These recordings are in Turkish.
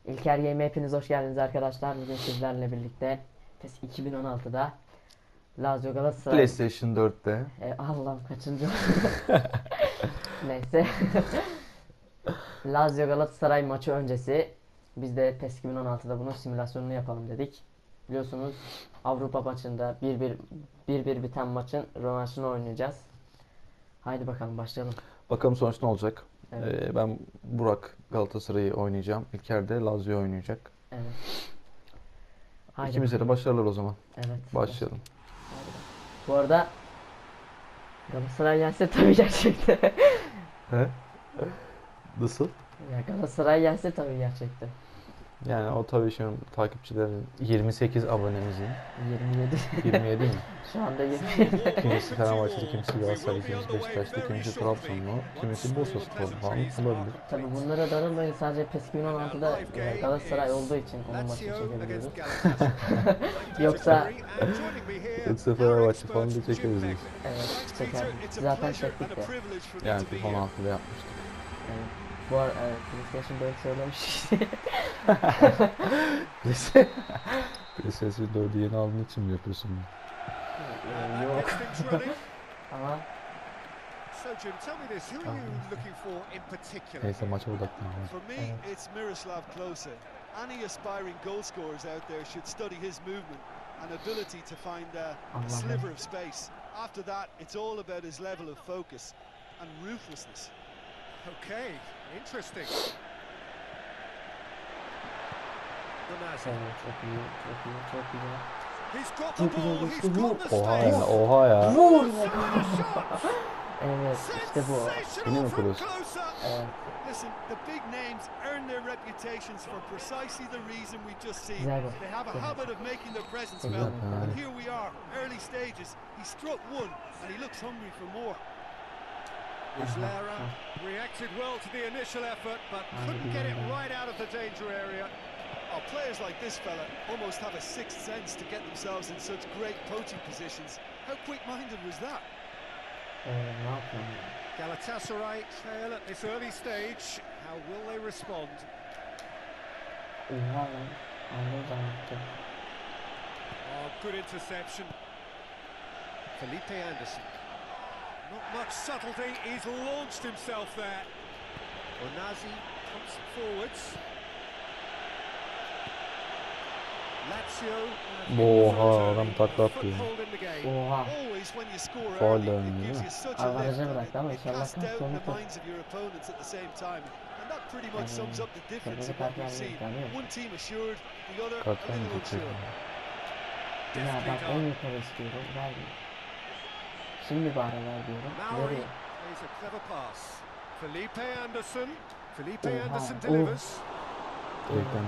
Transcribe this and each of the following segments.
İlker Game'e hepiniz hoş geldiniz arkadaşlar. Bugün sizlerle birlikte PES 2016'da Lazio-Galatasaray PlayStation 4'te. Allah'ım kaçıncı neyse Lazio-Galatasaray maçı öncesi biz de PES 2016'da bunun simülasyonunu yapalım dedik. Biliyorsunuz Avrupa maçında 1-1 biten maçın rövanşını oynayacağız. Haydi bakalım başlayalım. Bakalım sonuç ne olacak? Evet. Ben Burak Galatasaray'ı oynayacağım. İlker de Lazio oynayacak. Evet. Haydi İkimize de bakalım. başarılar o zaman. Evet. Başlayalım. Haydi bakalım. Bu arada Galatasaray yense tabii gerçekten. He? Nasıl? Ya Galatasaray gelse tabii gerçekten. Yani o tabii şu an takipçilerin 28 abonemizin 27. 27 mi? Şu anda 27. Kimisi Fenerbahçe'li, kimisi Galatasaraylı, kimisi Beşiktaşlı, kimisi Trabzonlu, kimisi Bursasporlu falan olabilir. Tabii bunlara darılmayın, sadece PES 2016'da Galatasaray olduğu için onun maçını çekebiliyoruz. Yoksa Yoksa Fenerbahçe falan da çekeriz biz. evet çeker. Zaten çektik de. Yani FIFA 16'da yapmıştık. Evet. Bu arada evet, PlayStation 4 söylemiş. PlayStation 4'ü yeni aldığın için mi yapıyorsun bunu? Yok. Ama So Jim, tell me this, who are you looking for in particular? Neyse maça odaklanalım. For me, it's Miroslav Klose. Any aspiring goal scorers out there should study his movement and ability to find a sliver of space. After that, it's all about his level of focus and ruthlessness. Okay, interesting. evet, çok iyi, çok iyi, çok güzel. He's got the Çok güzel ball, geçti. he's Vur. got the Oha space. ya, oha ya. Vur! Evet, işte bu. Yine mi Sensational from Klose? Klose. Evet. Listen, the big names earn their reputations for precisely the reason we just seen. Güzel gol. They have a habit of making their presence Güzel. felt, Ha. and here we are, early stages. He struck one, and he looks hungry for more. Muslera reacted well to the initial effort, but couldn't get it right out of the danger area. Oh, players like this fella almost have a sixth sense to get themselves in such great poaching positions. How quick-minded was that? Ne yapıyorum ya? Galatasaray trail at this early stage. How will they respond? Oha lan. Anladım. Oh, good interception. Felipe Anderson. Not much subtlety. He's launched himself there. Onazi comes forwards. Lazio. Oha, adam takla attı. Oha. Always when you score Faul early, dönüyor, it değil gives mi? you such a Avantaja lift. bıraktı ama It inşallah casts doubt in sonu the minds of your opponents at the same time. And that pretty much sums up the difference Kırmızı of what kart we've seen. vermeyecek yani. One team assured, the other a Karttan mı little geçiyor? unsure. Ya bak en yukarı istiyorum. Vermiyor. Şimdi bari ver diyorum. Mauri Veriyor. plays a clever pass. Felipe Anderson. Felipe Oha, Anderson oh. delivers. Direkten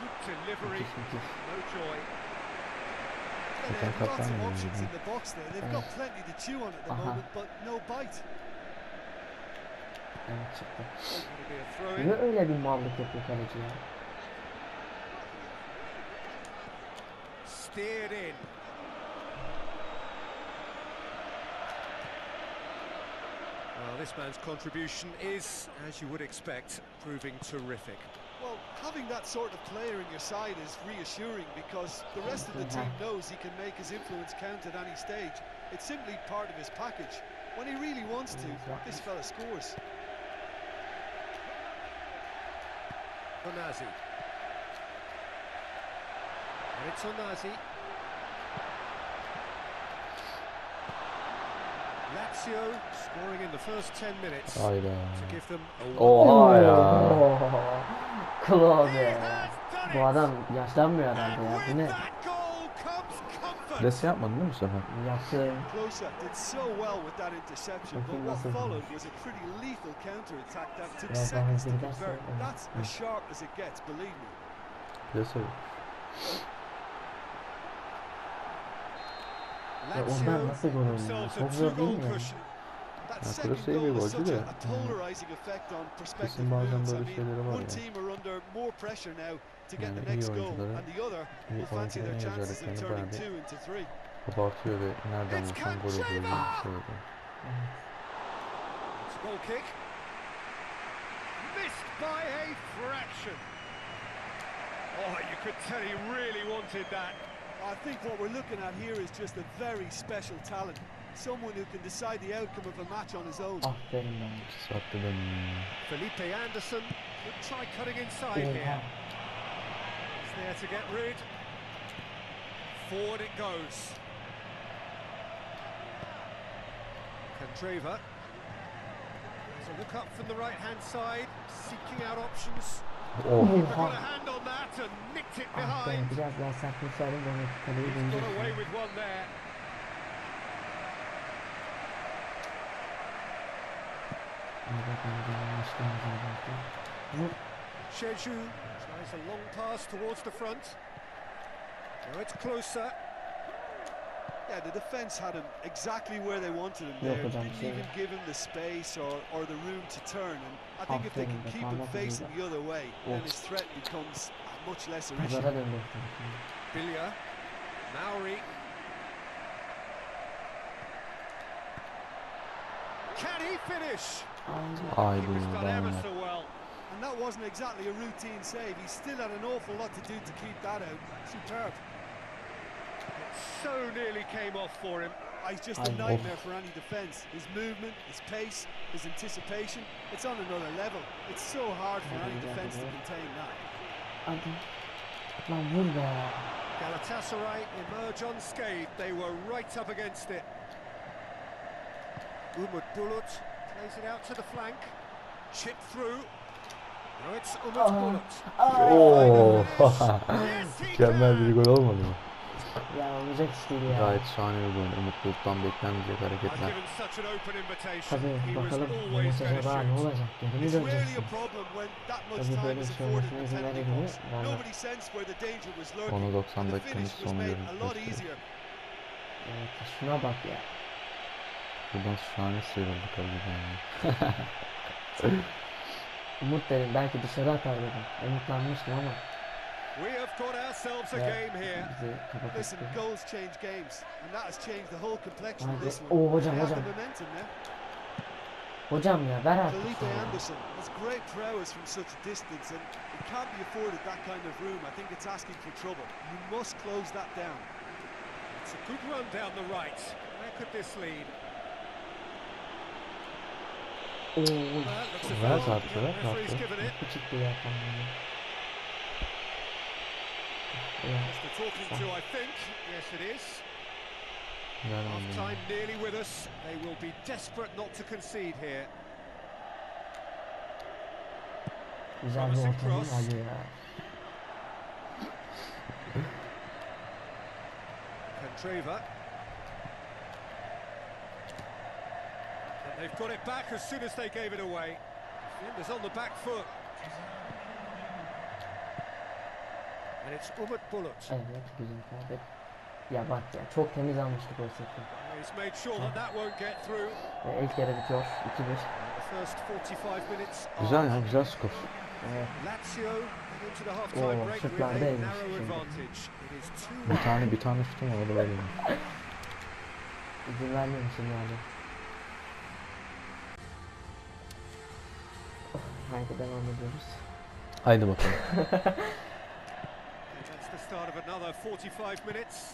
Good delivery. Müthiş müthiş. No joy. Zaten They've got kaptan some mı options oynuyor? in the box there. They've got plenty to chew on at the Aha. moment, but no bite. Evet çıktı. It'll be a throw Niye in. öyle bir mallık yapıyor kaleci ya? Steered in. Well, this man's contribution is, as you would expect, proving terrific. Well, having that sort of player in your side is reassuring because the rest of the team knows he can make his influence count at any stage. It's simply part of his package. When he really wants to, this fella scores. Onazi. And it's Onazi. Lazio scoring in the first 10 minutes Hayda. to give them a Oha ya. Klose. Bu adam yaşlanmıyor herhalde ya. Bu ne? Pres yapmadın değil mi bu sefer? Yaptı. Klose did so well with that interception, but what followed was a pretty lethal counter attack that took Biraz daha seconds hızlı to giderse, convert. evet. That's as sharp as it gets, believe me. Pres onlar nasıl gol oynuyor? themselves a Çok zor değil mi two-goal yani? cushion. That Ya second Klose iyi goal bir was golcü such de. a polarizing effect on prospective Kesin bazen moods. I böyle mean, şeyleri var one ya. team are under more pressure now to get Yani the iyi next goal, oyuncuları, and the other iyi will fancy their oyuncuların chances of özelliklerini turning bayağı two into three. abartıyor ve nereden vursan gol oluyor gibi bir şey oluyor. It's a goal kick. Missed by a fraction. could tell he really wanted that. I think what we're looking at here is just a very special talent. Someone who can decide the outcome of a match on his own. Aferin be. Saatte dönüyor. Felipe Anderson could try cutting inside here. He's there to get rid. Forward it goes. Candreva. So look up from the right-hand side, seeking out options. Oh. Got a hand on that and nicked it Ah be, behind. biraz daha sert vursaydım demek ki kaleyi He's got away dönecektim. with one there. Sheju tries a long pass towards the front. Now it's closer. Yeah, the defence had him exactly where they wanted him Yok there. hocam, Didn't şey- even give him the space or the room to turn. And I think if they can Aferin be, keep him parmak facing ucuyla. the other way, then Of. his threat becomes a much lesser issue. Pazara döndü. Bilya. Maori. Can he finish? Haydi He was done ever devam et. so well. And that wasn't exactly a routine save. He still had an awful lot to do to keep that out. Superb. It so nearly came off for him. He's just a nightmare for any defence. His movement, his pace, his anticipation, it's on another level. It's so hard for any defence to contain that. Hadi. Lan vur be. Galatasaray emerge unscathed. They were right up against it. Umut Bulut plays it out to the flank. Chip through. Now it's Umut Bulut. Oo. Yes, he Mükemmel bir can. gol olmadı mı? Ya olacak iş değil ya. Gayet şahane bir gol. Umutluluktan beklenmeyecek I've hareketler. given such an open invitation. Tabii He was bakalım bu always maç going to acaba ne shoot. olacak? Geri mi It's really a döneceksin? problem when that much Tabii time böyle is bir şey afforded olmasına in izin penalty verir mi? box. Vermez. Nobody sensed where the danger was lurking. Onu 90 and the dakikanın finish was sonu made görüntüsü a lot gösteriyor. easier. Evet, şuna bak ya. Buradan şahane sıyrıldık harbiden ya. Umut dedim belki dışarı atar dedim. Umutlanmıştım ama We have got ourselves a ya, game here. bizi Listen, kapattı. goals change games, and that has changed the whole complexion of Hadi. this one. Oo hocam They have hocam. the momentum now. Hocam ya ver artık Felipe şunu ya. Anderson has great prowess from such a distance, and it can't be afforded that kind of room. I think it's asking for trouble. You must close that down. It's a good run down the right. Where could this lead? Oo. That looks a Ver foul. artık, ver Referee's artık. given it. Bu çıktı ya kendine. Ya, That's the talking to, I think. Yes, it is. Ver Half onu. time nearly with us. They will be desperate not to concede here. güzel bir Promising ortamın cross. hadi ya. Candreva. And they've got it back as soon as they gave it away. Defenders on the back foot. And it's Umut Bulut. Evet güzel kaybet. Ya bak ya çok temiz almıştık o seti. He's made sure that that won't get through. Ve ilk yarı bitiyor 2-1. The first 45 minutes. Güzel ya, güzel skor. Evet. Lazio into the half-time Oo, break with a şutlardaymış narrow şimdi. advantage. It is 2-1. Bir tane şutum var, o da böyle. İzin vermemişim yani. Haydi devam ediyoruz. Haydi bakalım. That's the start of another 45 minutes.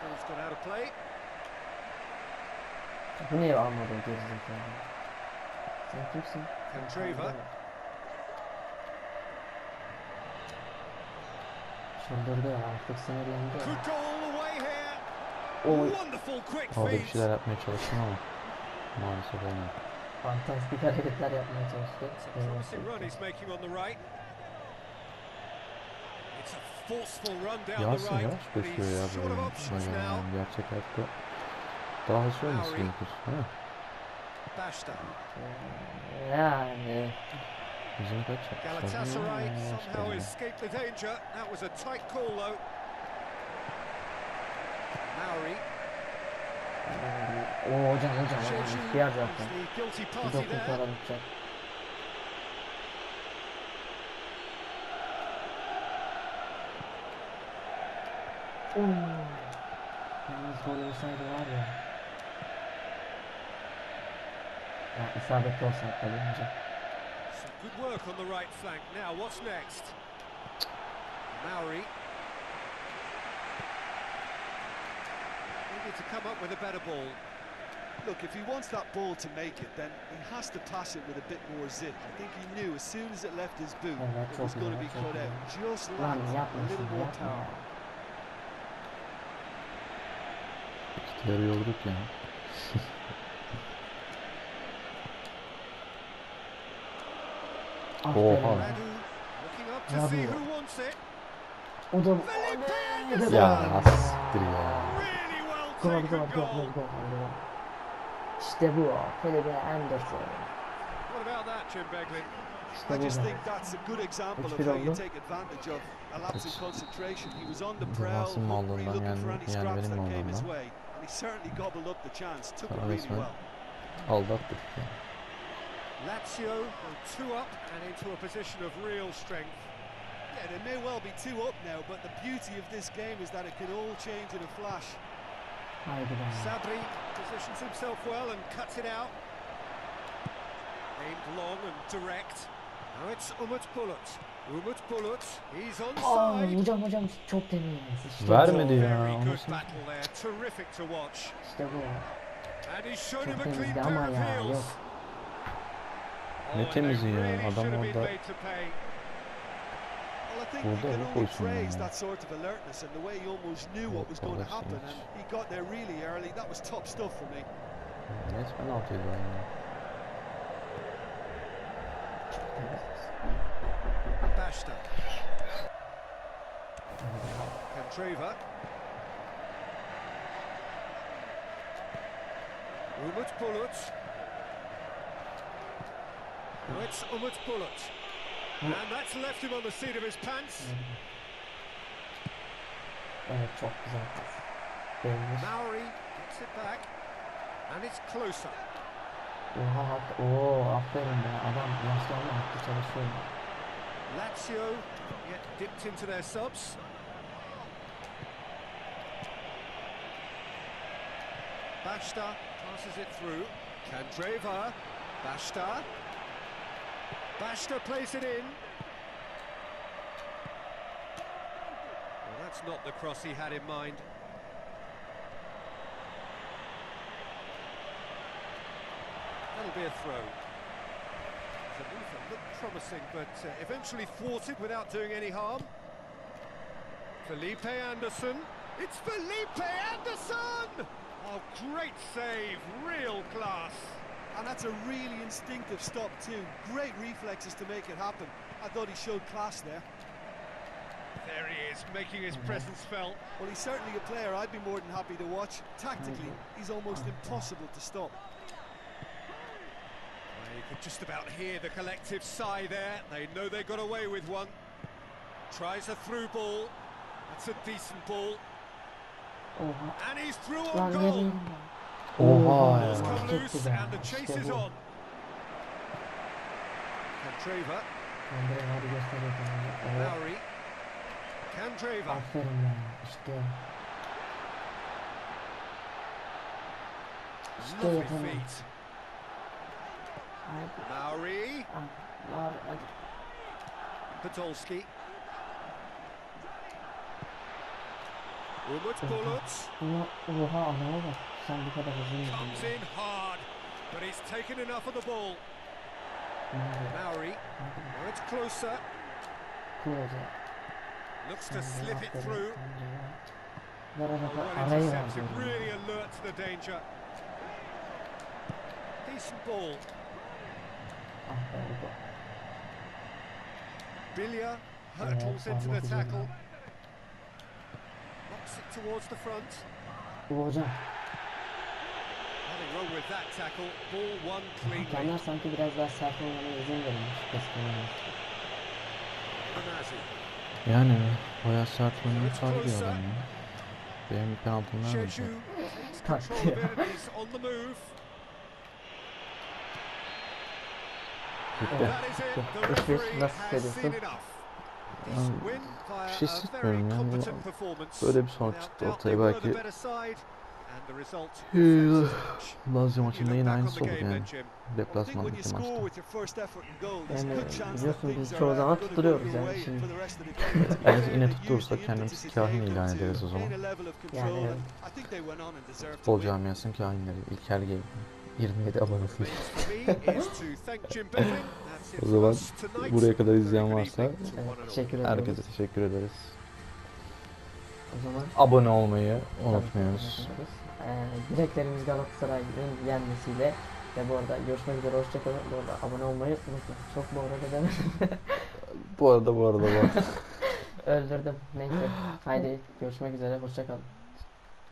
Ball's gone out of play. Bu niye almadı o gerizekalı? Sen kimsin? Candreva. Çıldırdı ya artık sinirlendi. Could go all the way here. Oy. Wonderful quick Orada bir feet. şeyler yapmaya çalıştım ama maalesef olmadı. Fantastik hareketler yapmaya çalıştı. Promising run he's making on the right. It's a forceful run down Yasin the right. yavaş But koşuyor ya he's short of böyle. options Böyle now. yani gerçek hayatta daha hızlı olması Maori. gerekir. Değil mi? Bashta. Yani Yüzünü kaç yapmışlar? Galatasaray Hmm, somehow işte. escaped the danger. That was a tight call though. Maori. o hocam Sheju ihtiyar is zaten. the guilty Bir party dokun there. sonra bitecek. Yalnız gol olsaydı var ya. Ya isabetli olsaydı tabii hocam. Good work on the right flank. Now, what's next? Maori. Needed to come up with a better ball. Look, if he wants that ball to make it, then he has to pass it with a bit more zip. I think he knew as soon as it left his boot, Evet, it çok was going to iyi, be çok cut iyi. out. Just Lan lacked yapma a little şunu, more yapma power. ya. İkileri yorduk ya. Aferin. Oha. Radu looking up to Bravo. see who wants it. O da Felipe Anderson. Ya siktir ya. Really well Gol taken gol gol goal. gol gol. İşte bu. Felipe Anderson. What about that, Jim Beglin? İşte I bu. just be. think that's a good example of 3-1 how you oldu. take advantage of a lapse in concentration. He was on the prowl, Cezasının hungry, mallığından looking for any yani scraps benim that came his mallığımdan. way, and he certainly gobbled up the chance, took it Sana really resmen well. aldattık ya. Lazio go 2 up and into a position of real strength. Yeah, they may well be 2 up now, but the beauty of this game is that it can all change in a flash. Haydi be. Sabri positions himself well and cuts it out. Aimed long and direct. Now it's Umut Bulut. Umut Bulut, he's onside. Hocam çok temiz. İşte Vermedi bu. ya. Very good Nasıl? battle there, terrific to watch. İşte bu. And he's shown Çok him a clean temizdi pair ama of ya heels. yok. Ne and temizi they ya, really adam should have been orada- made to pay. Well, I think Burada you can bu only pozisyonda praise yani. that sort of alertness and the way he almost knew what was going to happen, and he got there really early. That was top stuff for me. Resmen altıydı oyun ya. Çok temiz. Bashta. Cantreva. Umut Bulut. Now it's Umut Bulut. And that's left him on the seat of his pants. Evet çok güzel pas. Beğenmiş. Maori gets it back. And it's closer. Oha ooo aferin be adam yaşlanma hakkı çalışıyor. Lazio get dipped into their subs. Bashta passes it through. Cantreva. Bashta. Bashta plays it in. Well, that's not the cross he had in mind. That'll be a throw. The movement looked promising, but eventually thwarted without doing any harm. Felipe Anderson. It's Felipe Anderson! Oh, great save, real class. And that's a really instinctive stop too. Great reflexes to make it happen. I thought he showed class there. There he is, making his presence felt. Well, he's certainly a player I'd be more than happy to watch. Tactically, he's almost impossible to stop. Well, you could just about hear the collective sigh there. They know they got away with one. Tries a through ball. That's a decent ball. Oha. And he's through Lan on ne goal. bileyim ben. Oha Ball's ya. come Çok loose güzel. and the chase İşte is bu. on. Cantreva. Andre hadi göster bakalım. Evet. Maori. Cantreva. Aferin ya işte. İşte Lovely yetenek. feet. Haydi. Maori. Var hadi. Podolski. Umut Bulut. Oha adama bak. Sen bu kadar hızlı Comes mıydın? in hard, but he's taken enough of the ball. Maori. Now it's closer. Kuraca. Looks to slip it through. Ver Oh, arada well arayı intercepted, verdi. really alert to the danger. Decent ball. Ah be bu. Bilya hurtles into the parmak ucuyla. tackle. Knocks it towards the front. Bu hocam. Nothing wrong with that tackle. Ball won cleanly. Hakemler sanki biraz daha sert oynamaya izin verilmiş. Eskiden. Benazi. Yani bayağı sert oynamayı sarıyor adam ya. Benim bir penaltım vermedi. Şeju takes control of it and he's on the move. Gitti. That is it. The referee Nasıl has seen hissediyorsun? enough. Decent win Bir via şey a very hissetmiyorum ya. competent performance. Böyle bir sonuç Without çıktı doubt ortaya they were the belki better side And the result Lazio maçında yine back on aynısı the oldu game yani. then, Jim. I think when you Deplasmandaki score maçta. with your first effort and goal, there's a Yani good chance that biliyorsun things biz çoğu are zaman going to go tutturuyoruz your yani way şimdi. for the rest of the game. To be Bence fair, yine they tutturursak used the kendimizi impetus kahin today ilan to ederiz o zaman. gain a level of control, Yani and I think they went on and deserved to Futbol win. camiasının kahinleri. İlker gibi. 27 abonesi. Remains for me is to thank Jim Bevan. That's it O for zaman us tonight. buraya kadar Very izleyen good varsa evening to one and all. Teşekkür ediyoruz. herkese teşekkür ederiz. O zaman Abone olmayı unutmuyoruz. dileklerimiz Galatasaray'ın yenmesiyle ve bu arada görüşmek üzere, hoşçakalın. Bu arada abone olmayı unutmayın. Çok bu arada demedim. Bu arada. Öldürdüm. Neyse. Haydi görüşmek üzere, hoşçakalın.